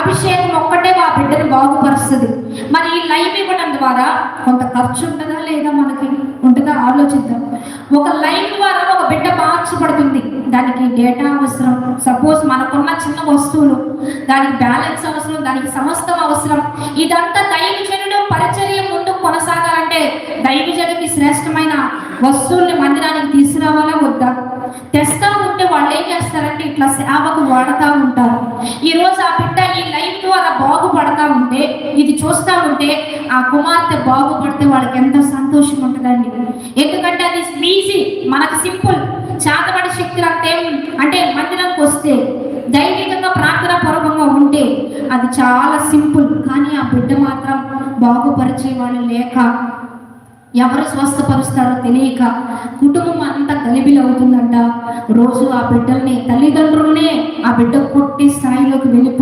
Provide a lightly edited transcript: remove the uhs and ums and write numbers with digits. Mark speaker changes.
Speaker 1: అభిషేకం ఒక్కటే ఆ బిడ్డను బాగుపరుస్తుంది. మరి ఈ లైవ్ ఇవ్వడం ద్వారా కొంత ఖర్చు ఉంటుందా లేదా, మనకి ఉంటుందా ఆలోచిద్దాం. ఒక లైవ్ ద్వారా ఒక బిడ్డ మార్చబడుతుంది. దానికి డేటా అవసరం, సపోజ్ మనకున్న చిన్న వస్తువులు, దానికి బ్యాలెన్స్ అవసరం, దానికి సమస్తం అవసరం. ఇదంతా దైవజనుడు పరిచర్య ముందు కొనసాగాలంటే దైవజనుడికి శ్రేష్టమైన వస్తువుల్ని మందిరానికి తీసుకురావాలా వద్దా? తెస్తా ఉంటే వాళ్ళు ఏం చేస్తారంటే ఇట్లా సేవకు వాడుతూ ఉంటారు. ఈరోజు ఆ బిడ్డ ఈ లైవ్ ద్వారా బాగుపడతా ఉంటే, ఇది చూస్తూ ఉంటే ఆ కుమార్తె బాగుపడితే వాళ్ళకి ఎంతో సంతోషం ఉంటుందండి. ఎందుకంటే అది ఈజీ, మనకు సింపుల్. చేతబడి శక్తులు అంతేం అంటే మందిరంకి వస్తే దైవికంగా ప్రార్థన పూర్వకంగా ఉంటే అది చాలా సింపుల్. కానీ ఆ బిడ్డ మాత్రం బాగుపరిచే వాళ్ళు లేక, ఎవరు స్వస్థపరుస్తారో తెలియక కుటుంబం అంతా గలిబిలి అవుతుందంట. రోజు ఆ బిడ్డల్ని తల్లిదండ్రులనే ఆ బిడ్డ కొట్టి స్థాయిలోకి వెళ్ళిపో